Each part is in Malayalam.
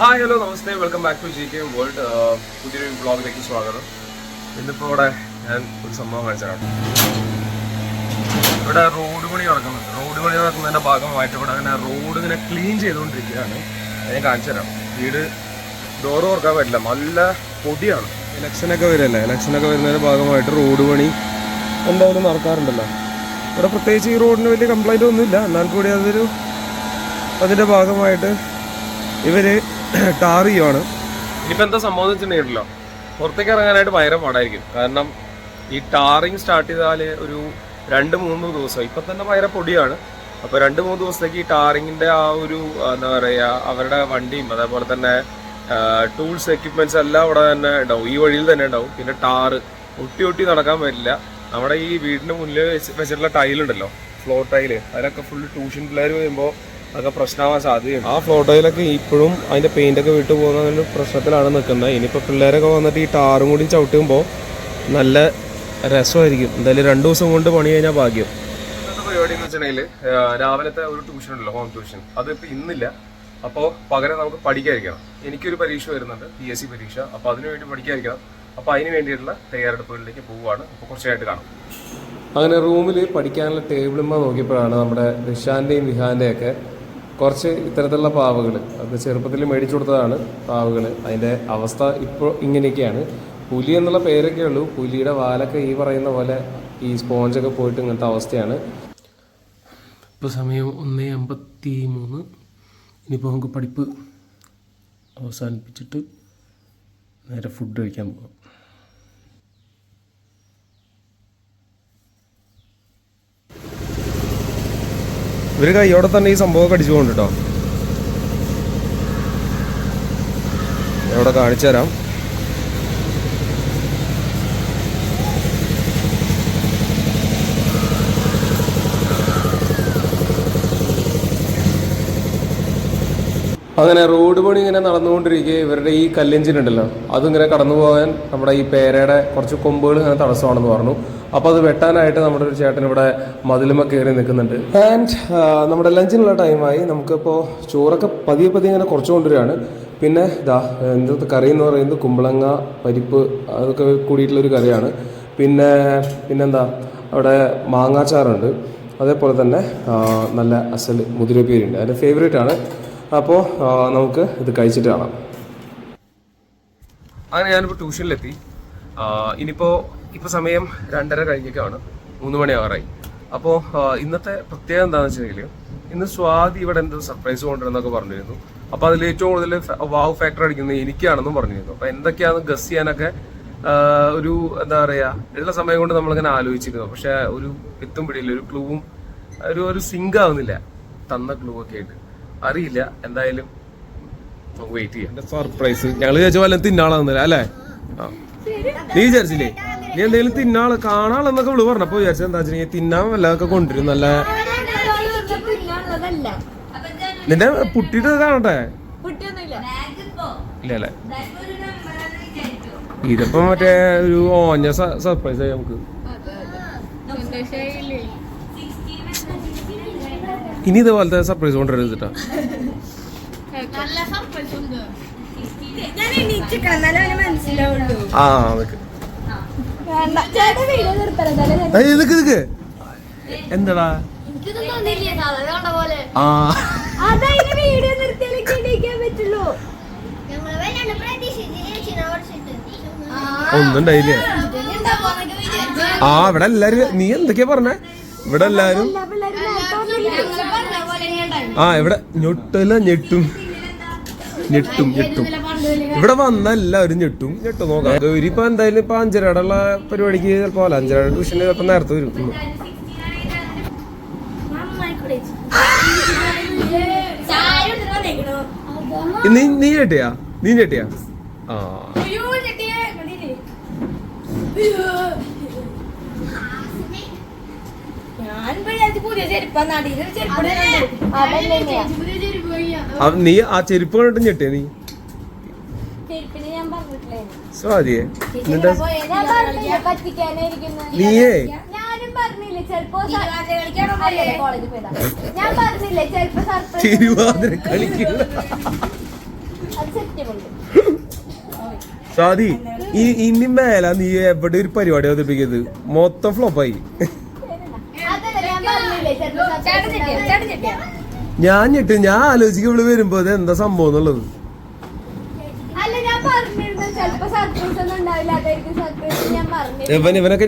ഹായ് ഹലോ നമസ്തേ, welcome back to G K world. പുതിയൊരു വ്ളോഗിലേക്ക് സ്വാഗതം. ഇന്നിപ്പോൾ ഇവിടെ ഞാൻ ഒരു സംഭവം കാണിച്ചതാണ്. ഇവിടെ റോഡ് പണി നടക്കുന്നുണ്ട്. റോഡ് പണി നടക്കുന്നതിൻ്റെ ഭാഗമായിട്ട് ഇവിടെ അങ്ങനെ റോഡ് ഇങ്ങനെ ക്ലീൻ ചെയ്തുകൊണ്ടിരിക്കുകയാണ്. ഞാൻ കാണിച്ചു തരാം. വീട് ഡോറ് തുറക്കാൻ പറ്റില്ല, നല്ല പൊടിയാണ്. ഇലക്ഷനൊക്കെ വരില്ലേ, ഇലക്ഷനൊക്കെ വരുന്നതിൻ്റെ ഭാഗമായിട്ട് റോഡ് പണി എന്തായാലും നടക്കാറുണ്ടല്ലോ. ഇവിടെ പ്രത്യേകിച്ച് ഈ റോഡിന് വലിയ കംപ്ലൈൻ്റ് ഒന്നുമില്ല, എന്നാൽ കൂടി അതിൻ്റെ ഭാഗമായിട്ട് ഇവർ ടാർ ചെയ്യുവാണ്. ഇനിയിപ്പോൾ എന്താ സംഭവം എന്ന് വെച്ചിട്ടുണ്ടെങ്കിലോ, പുറത്തേക്ക് ഇറങ്ങാനായിട്ട് ഭയങ്കര പാടായിരിക്കും. കാരണം ഈ ടാറിങ് സ്റ്റാർട്ട് ചെയ്താൽ ഒരു 2-3 ദിവസം, ഇപ്പം തന്നെ ഭയങ്കര പൊടിയാണ്. അപ്പോൾ 2-3 ദിവസത്തേക്ക് ഈ ടാറിങ്ങിൻ്റെ ആ ഒരു എന്താ പറയുക, അവരുടെ വണ്ടിയും അതേപോലെ തന്നെ ടൂൾസ് എക്യുപ്മെൻറ്റ്സ് എല്ലാം ഇവിടെ തന്നെ ഉണ്ടാവും, ഈ വഴിയിൽ തന്നെ ഉണ്ടാവും. പിന്നെ ടാറ് ഒട്ടി നടക്കാൻ പറ്റില്ല. നമ്മുടെ ഈ വീടിൻ്റെ മുന്നിൽ വെച്ചിട്ടുള്ള ടൈലുണ്ടല്ലോ, ഫ്ലോർ ടൈല്, അതിലൊക്കെ ഫുള്ള് ട്യൂഷൻ പിള്ളേർ വരുമ്പോൾ അതൊക്കെ പ്രശ്നമാവാൻ സാധ്യതയുണ്ട്. ആ ഫ്ലോർ ടൈലൊക്കെ ഇപ്പോഴും അതിൻ്റെ പെയിൻ്റൊക്കെ വിട്ടു പോകുന്ന ഒരു പ്രശ്നത്തിലാണ് നിൽക്കുന്നത്. ഇനിയിപ്പോൾ പിള്ളേരൊക്കെ വന്നിട്ട് ഈ ടാറും കൂടി ചവിട്ടുമ്പോൾ നല്ല രസമായിരിക്കും. എന്തായാലും 2 ദിവസം കൊണ്ട് പണി കഴിഞ്ഞാൽ ഭാഗ്യം. ഇന്നത്തെ പരിപാടി എന്ന് വെച്ചിട്ടുണ്ടെങ്കിൽ രാവിലത്തെ ഒരു ട്യൂഷൻ ഉണ്ടല്ലോ, ഹോം ട്യൂഷൻ, അതിപ്പോൾ ഇന്നില്ല. അപ്പോൾ പകരം നമുക്ക് പഠിക്കാതിരിക്കണം. എനിക്കൊരു പരീക്ഷ വരുന്നുണ്ട്, PSC പരീക്ഷ. അപ്പോൾ അതിനു വേണ്ടി പഠിക്കാതിരിക്കണം. അപ്പോൾ അതിന് വേണ്ടിയിട്ടുള്ള തയ്യാറെടുപ്പുകളിലേക്ക് പോവുകയാണ്. അപ്പോൾ കുറച്ചായിട്ട് കാണാം. അങ്ങനെ റൂമിൽ പഠിക്കാനുള്ള ടേബിളുമ്പോൾ നോക്കിയപ്പോഴാണ് നമ്മുടെ റിഷാൻ്റെയും വിഹാൻ്റെയൊക്കെ കുറച്ച് ഇത്തരത്തിലുള്ള പാവകൾ, അത് ചെറുപ്പത്തിൽ മേടിച്ചു കൊടുത്തതാണ് പാവകൾ. അതിൻ്റെ അവസ്ഥ ഇപ്പോൾ ഇങ്ങനെയൊക്കെയാണ്. പുലി എന്നുള്ള പേരൊക്കെ ഉള്ളൂ, പുലിയുടെ വാലൊക്കെ ഈ പറയുന്ന പോലെ ഈ സ്പോഞ്ചൊക്കെ പോയിട്ട് ഇങ്ങനത്തെ അവസ്ഥയാണ്. ഇപ്പോൾ സമയം 1:53. ഇനിയിപ്പോൾ നമുക്ക് പഠിപ്പ് അവസാനിപ്പിച്ചിട്ട് നേരെ ഫുഡ് കഴിക്കാൻ പോകാം. ഇവർ കൈയോടെ തന്നെ ഈ സംഭവം കടിച്ചു പോകുന്നുണ്ട് കേട്ടോ. ഇവിടെ കാണിച്ചു തരാം. അങ്ങനെ റോഡ് പണി ഇങ്ങനെ നടന്നുകൊണ്ടിരിക്കുക ഇവരുടെ ഈ കല്ലെഞ്ചിനുണ്ടല്ലോ, അതിങ്ങനെ കടന്നു പോകാൻ നമ്മുടെ ഈ പേരയുടെ കുറച്ച് കൊമ്പുകൾ ഇങ്ങനെ തടസ്സമാണെന്ന് പറഞ്ഞു. അപ്പോൾ അത് വെട്ടാനായിട്ട് നമ്മുടെ ഒരു ചേട്ടൻ ഇവിടെ മതിലുമ കയറി നിൽക്കുന്നുണ്ട്. ആൻഡ് നമ്മുടെ ലഞ്ചിനുള്ള ടൈമായി. നമുക്കിപ്പോൾ ചോറൊക്കെ പതിയെ ഇങ്ങനെ കുറച്ച് കൊണ്ടുവരികയാണ്. പിന്നെ എന്ത് കറി എന്ന് പറയുന്നത് കുമ്പളങ്ങ പരിപ്പ് അതൊക്കെ കൂടിയിട്ടുള്ളൊരു കറിയാണ്. പിന്നെന്താ അവിടെ മാങ്ങാച്ചാറുണ്ട്, അതേപോലെ തന്നെ നല്ല അസൽ മുതിരപ്പേരുണ്ട്, അതിൻ്റെ ഫേവറേറ്റ് ആണ്. അപ്പോൾ നമുക്ക് ഇത് കഴിച്ചിട്ട് കാണാം. അങ്ങനെ ഞാനിപ്പോൾ ട്യൂഷനിലെത്തി. ഇപ്പോൾ സമയം 2:30 കഴിഞ്ഞൊക്കെയാണ്, 3 മണിയാറായി. അപ്പോൾ ഇന്നത്തെ പ്രത്യേകത എന്താണെന്ന് വെച്ചിട്ടുണ്ടെങ്കിൽ, ഇന്ന് സ്വാതി ഇവിടെ എന്തോ സർപ്രൈസ് കൊണ്ടുവരുന്നൊക്കെ പറഞ്ഞിരുന്നു. അപ്പോൾ അതിൽ ഏറ്റവും കൂടുതൽ വാവ് ഫാക്ടർ അടിക്കുന്നത് എനിക്കാണെന്നും പറഞ്ഞിരുന്നു. അപ്പോൾ എന്തൊക്കെയാണെന്ന് ഗസ് ചെയ്യാനൊക്കെ ഒരു എന്താ പറയുക, ഉള്ള സമയം കൊണ്ട് നമ്മളിങ്ങനെ ആലോചിച്ചിരുന്നു. പക്ഷെ ഒരു എത്തും പിടിയില്ല, ഒരു ക്ലൂവും ഒരു സിങ്ക് ആവുന്നില്ല. തന്ന ക്ലൂ ഒക്കെ ആയിട്ട് അറിയില്ല. എന്തായാലും നമുക്ക് വെയിറ്റ് ചെയ്യാം. സർപ്രൈസ് ഞങ്ങൾ വിചാരിച്ച പോലെ തിന്നാളാകുന്നില്ല അല്ലേ? നീ വിചാരിച്ചില്ലേ നീ എന്തെങ്കിലും തിന്നാള് കാണാളെന്നൊക്കെ വിളി പറഞ്ഞപ്പോ വിചാരിച്ചത് എന്താ വെച്ചാൽ തിന്നാൻ വല്ലതൊക്കെ കൊണ്ടുവരും. നല്ല നിന്റെ പുട്ടിട്ട് കാണട്ടെ. ഇല്ലല്ലേ, ഇതിപ്പോ മറ്റേ ഒരു ഓഞ്ഞ സർപ്രൈസ് ആയി നമുക്ക്. ഇനി ഇതുപോലത്തെ സർപ്രൈസ് കൊണ്ടുവരുന്നിട്ടാ. എന്താടാ ഒന്നും ഉണ്ടായില്ലേ? ഇവിടെ എല്ലാരും നീ എന്തൊക്കെയാ പറഞ്ഞേ? ഇവിടെ എല്ലാരും ഇവിടെ ഞെട്ടും ഇവിടെ വന്ന എല്ലാവരും ഞെട്ടും നോക്കാം. ഇവരിപ്പോ എന്തായാലും ഇപ്പൊ 5:30 പരിപാടിക്ക് ചിലപ്പോ 5:30 ട്യൂഷന് ചിലപ്പോ നേരത്തെ വരും. നീ ഞെട്ടിയാ നീ ആ ചെരുപ്പ് കണ്ടിട്ട് ഞെട്ടിയ നീ സ്വാതിയെ നീയേ തിരുവാതിര കളിക്കുക. സാദി ഇനി മേല നീ എവിടെ ഒരു പരിപാടി അവതരിപ്പിക്കരുത്, മൊത്തം ഫ്ലോപ്പായി. ഞാൻ ആലോചിക്കും ഇവിടെ വരുമ്പോ ഇത് എന്താ സംഭവം എന്നുള്ളത്. ഇവനൊക്കെ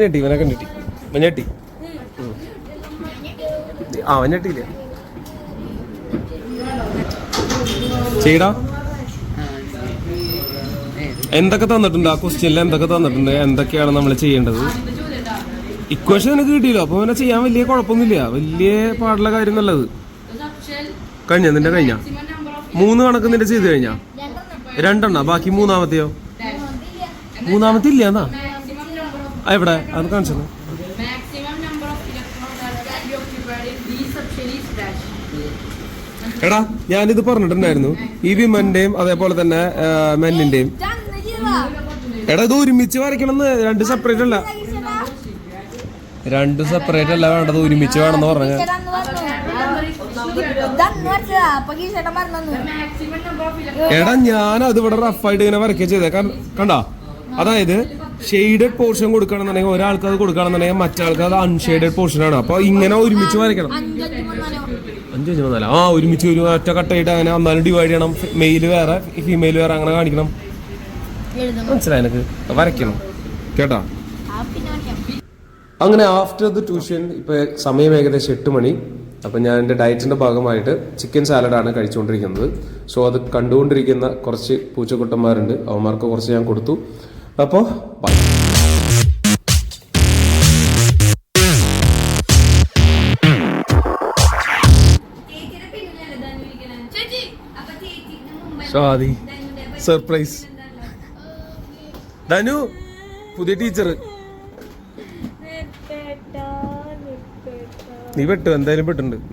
ഞെട്ടി അവൻ ഞെട്ടിയില്ല. ചെയ്യടാ, എന്തൊക്കെ തന്നിട്ടുണ്ട് ആ ക്വസ്റ്റ്യനിൽ, എന്തൊക്കെ തന്നിട്ടുണ്ട്, എന്തൊക്കെയാണ് നമ്മൾ ചെയ്യേണ്ടത്? ഇക്വേഷൻ എനിക്ക് കിട്ടിയില്ല, അപ്പൊ അവനെ ചെയ്യാൻ വലിയ കുഴപ്പമൊന്നുമില്ല, വലിയ പാടുള്ള കാര്യം നല്ലത്. കഴിഞ്ഞ 3 കണക്ക് നിന്റെ ചെയ്ത് കഴിഞ്ഞാ 2 ബാക്കി മൂന്നാമത്തെയോ? മൂന്നാമത്തെ ഇല്ല എന്നാ എവിടെ അത് കാണിച്ചത്? എടാ ഞാനിത് പറഞ്ഞിട്ടുണ്ടായിരുന്നു, ഈ വിമന്റെയും അതേപോലെ തന്നെ മെന്നിന്റെയും. എടാ ഇത് ഒരുമിച്ച് വരയ്ക്കണമെന്ന്, 2 സെപ്പറേറ്റ് അല്ല, 2 സെപ്പറേറ്റ് അല്ല വേണ്ടത്, ഒരുമിച്ച് വേണമെന്ന് പറഞ്ഞ. എടാ ഞാൻ അത് ഇവിടെ റഫായിട്ട് ഇങ്ങനെ വരയ്ക്കുക ചെയ്തേ, കണ്ടാ? അതായത് ഷെയ്ഡഡ് പോർഷൻ കൊടുക്കണമെന്നുണ്ടെങ്കിൽ ഒരാൾക്ക് അത് കൊടുക്കണമെന്നുണ്ടെങ്കിൽ മറ്റാൾക്ക് അത് അൺഷെയ്ഡഡ് പോർഷൻ ആണ്. അപ്പൊ ഇങ്ങനെ ഒരുമിച്ച് വരയ്ക്കണം. 5 4 ഒരുമിച്ച് ഒരു ഒറ്റ കട്ടായിട്ട് അങ്ങനെ എന്നാലും ഡിവൈഡ് ചെയ്യണം. മെയില് വേറെ ഫീമെയിൽ വേറെ അങ്ങനെ കാണിക്കണം. മനസ്സിലായി എനിക്ക്? വരയ്ക്കണം കേട്ടാ. അങ്ങനെ ആഫ്റ്റർ ദ ട്യൂഷൻ ഇപ്പൊ സമയം ഏകദേശം 8 മണി. അപ്പം ഞാൻ എൻ്റെ ഡയറ്റിൻ്റെ ഭാഗമായിട്ട് ചിക്കൻ സാലഡാണ് കഴിച്ചുകൊണ്ടിരിക്കുന്നത്. സോ അത് കണ്ടുകൊണ്ടിരിക്കുന്ന കുറച്ച് പൂച്ചക്കുട്ടന്മാരുണ്ട്, അവന്മാർക്ക് കുറച്ച് ഞാൻ കൊടുത്തു. അപ്പോൾ ബൈ. ഷാദി സർപ്രൈസ്. ധനു പുതിയ ടീച്ചർ. നീ പെട്ടു, എന്തായാലും പെട്ടുണ്ട്.